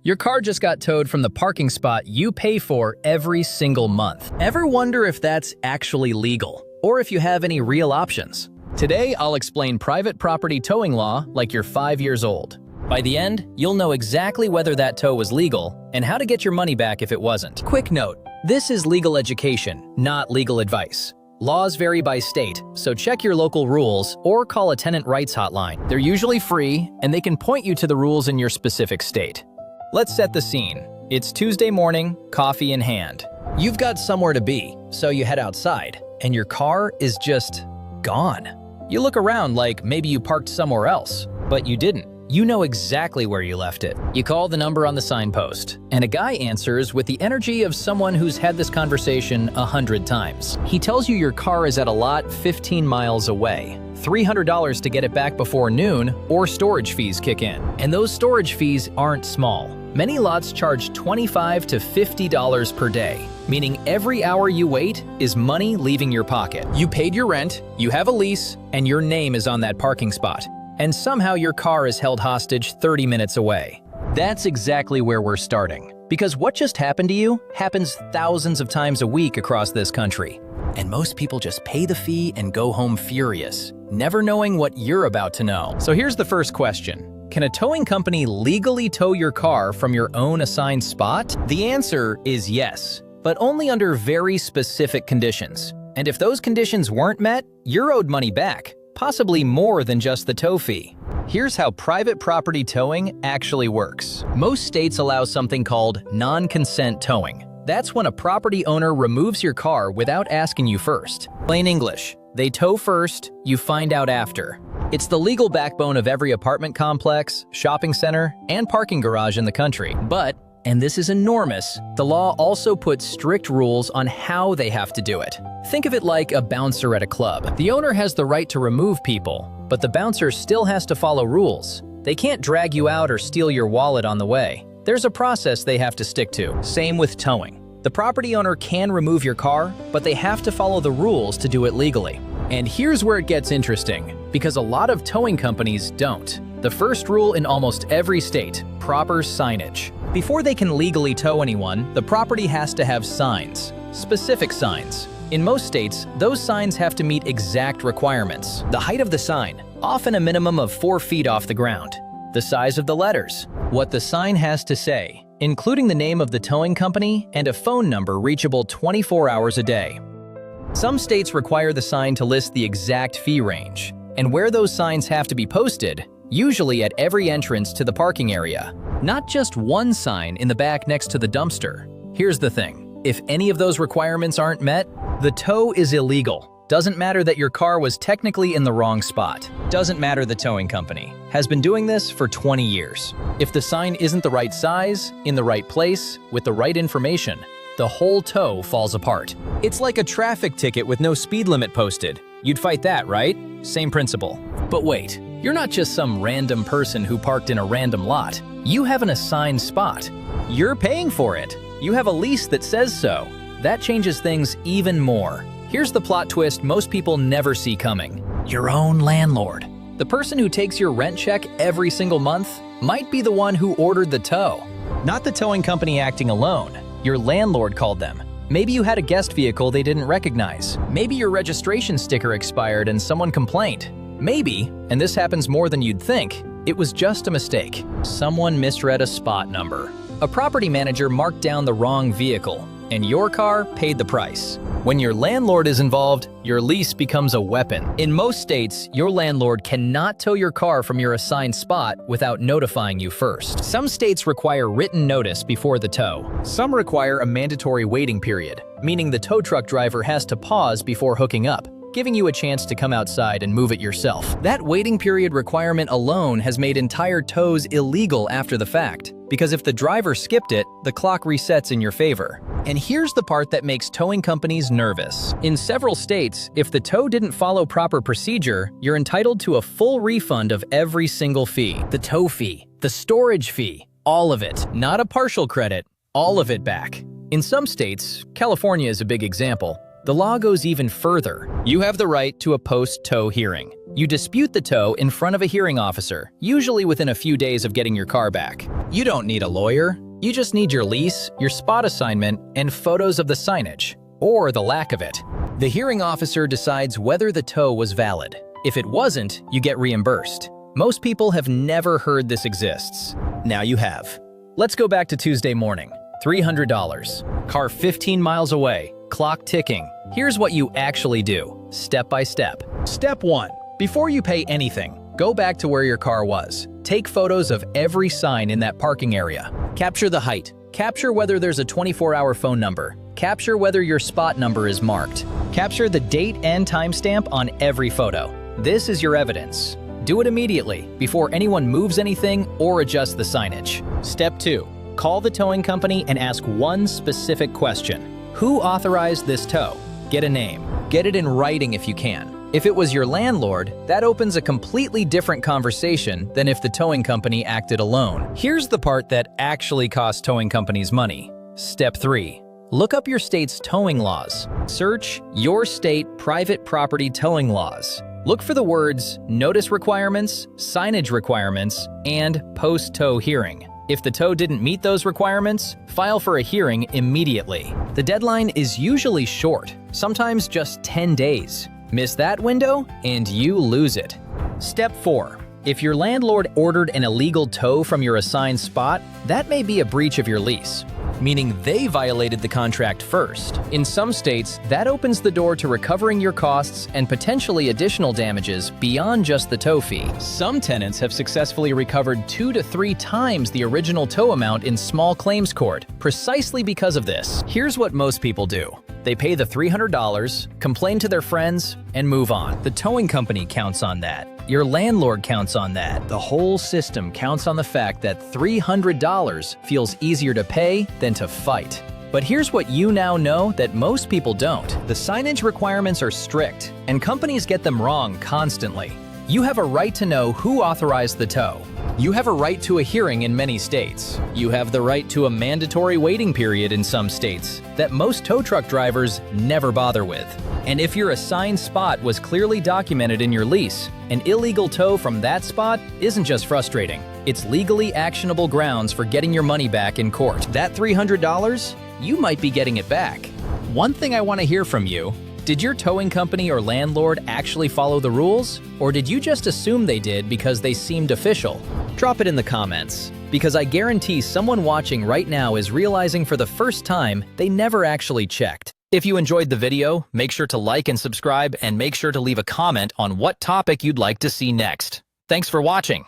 Your car just got towed from the parking spot you pay for every single month. Ever wonder if that's actually legal, or if you have any real options? Today, I'll explain private property towing law like you're 5 years old. By the end, you'll know exactly whether that tow was legal and how to get your money back if it wasn't. Quick note, this is legal education, not legal advice. Laws vary by state, so check your local rules or call a tenant rights hotline. They're usually free, and they can point you to the rules in your specific state. Let's set the scene. It's Tuesday morning, coffee in hand. You've got somewhere to be, so you head outside, and your car is just gone. You look around like maybe you parked somewhere else, but you didn't. You know exactly where you left it. You call the number on the signpost, and a guy answers with the energy of someone who's had this conversation 100 times. He tells you your car is at a lot 15 miles away, $300 to get it back before noon, or storage fees kick in. And those storage fees aren't small. Many lots charge $25 to $50 per day, meaning every hour you wait is money leaving your pocket. You paid your rent, you have a lease, and your name is on that parking spot. And somehow your car is held hostage 30 minutes away. That's exactly where we're starting. Because what just happened to you happens thousands of times a week across this country. And most people just pay the fee and go home furious, never knowing what you're about to know. So here's the first question. Can a towing company legally tow your car from your own assigned spot? The answer is yes, but only under very specific conditions. And if those conditions weren't met, you're owed money back. Possibly more than just the tow fee. Here's how private property towing actually works. Most states allow something called non-consent towing. That's when a property owner removes your car without asking you first. Plain English, they tow first, you find out after. It's the legal backbone of every apartment complex, shopping center, and parking garage in the country. But, and this is enormous, the law also puts strict rules on how they have to do it. Think of it like a bouncer at a club. The owner has the right to remove people, but the bouncer still has to follow rules. They can't drag you out or steal your wallet on the way. There's a process they have to stick to. Same with towing. The property owner can remove your car, but they have to follow the rules to do it legally. And here's where it gets interesting, because a lot of towing companies don't. The first rule in almost every state, proper signage. Before they can legally tow anyone, the property has to have signs, specific signs. In most states, those signs have to meet exact requirements. The height of the sign, often a minimum of 4 feet off the ground. The size of the letters, what the sign has to say, including the name of the towing company and a phone number reachable 24 hours a day. Some states require the sign to list the exact fee range, and where those signs have to be posted, usually at every entrance to the parking area. Not just one sign in the back next to the dumpster. Here's the thing. If any of those requirements aren't met, the tow is illegal. Doesn't matter that your car was technically in the wrong spot. Doesn't matter the towing company has been doing this for 20 years. If the sign isn't the right size, in the right place, with the right information, the whole tow falls apart. It's like a traffic ticket with no speed limit posted. You'd fight that, right? Same principle. But wait, you're not just some random person who parked in a random lot. You have an assigned spot. You're paying for it. You have a lease that says so. That changes things even more. Here's the plot twist most people never see coming. Your own landlord. The person who takes your rent check every single month might be the one who ordered the tow. Not the towing company acting alone. Your landlord called them. Maybe you had a guest vehicle they didn't recognize. Maybe your registration sticker expired and someone complained. Maybe, and this happens more than you'd think, it was just a mistake. Someone misread a spot number. A property manager marked down the wrong vehicle, and your car paid the price. When your landlord is involved, your lease becomes a weapon. In most states, your landlord cannot tow your car from your assigned spot without notifying you first. Some states require written notice before the tow. Some require a mandatory waiting period, meaning the tow truck driver has to pause before hooking up, giving you a chance to come outside and move it yourself. That waiting period requirement alone has made entire tows illegal after the fact, because if the driver skipped it, the clock resets in your favor. And here's the part that makes towing companies nervous. In several states, if the tow didn't follow proper procedure, you're entitled to a full refund of every single fee. The tow fee, the storage fee, all of it. Not a partial credit, all of it back. In some states, California is a big example, The law goes even further. You have the right to a post-tow hearing. You dispute the tow in front of a hearing officer, usually within a few days of getting your car back. You don't need a lawyer. You just need your lease, your spot assignment, and photos of the signage, or the lack of it. The hearing officer decides whether the tow was valid. If it wasn't, you get reimbursed. Most people have never heard this exists. Now you have. Let's go back to Tuesday morning. $300. Car 15 miles away. Clock ticking. Here's what you actually do, step by step. Step 1. Before you pay anything, go back to where your car was. Take photos of every sign in that parking area. Capture the height. Capture whether there's a 24-hour phone number. Capture whether your spot number is marked. Capture the date and timestamp on every photo. This is your evidence. Do it immediately, before anyone moves anything or adjusts the signage. Step 2. Call the towing company and ask one specific question. Who authorized this tow? Get a name. Get it in writing if you can. If it was your landlord, that opens a completely different conversation than if the towing company acted alone. Here's the part that actually costs towing companies money. Step 3. Look up your state's towing laws. Search your state private property towing laws. Look for the words notice requirements, signage requirements, and post-tow hearing. If the tow didn't meet those requirements, file for a hearing immediately. The deadline is usually short, sometimes just 10 days. Miss that window, and you lose it. Step 4. If your landlord ordered an illegal tow from your assigned spot, that may be a breach of your lease, meaning they violated the contract first. In some states, that opens the door to recovering your costs and potentially additional damages beyond just the tow fee. Some tenants have successfully recovered 2 to 3 times the original tow amount in small claims court, precisely because of this. Here's what most people do. They pay the $300, complain to their friends, and move on. The towing company counts on that. Your landlord counts on that. The whole system counts on the fact that $300 feels easier to pay than to fight. But here's what you now know that most people don't. The signage requirements are strict, and companies get them wrong constantly. You have a right to know who authorized the tow. You have a right to a hearing in many states. You have the right to a mandatory waiting period in some states that most tow truck drivers never bother with. And if your assigned spot was clearly documented in your lease, an illegal tow from that spot isn't just frustrating. It's legally actionable grounds for getting your money back in court. That $300, you might be getting it back. One thing I want to hear from you: did your towing company or landlord actually follow the rules? Or did you just assume they did because they seemed official? Drop it in the comments, because I guarantee someone watching right now is realizing for the first time they never actually checked. If you enjoyed the video, make sure to like and subscribe, and make sure to leave a comment on what topic you'd like to see next. Thanks for watching.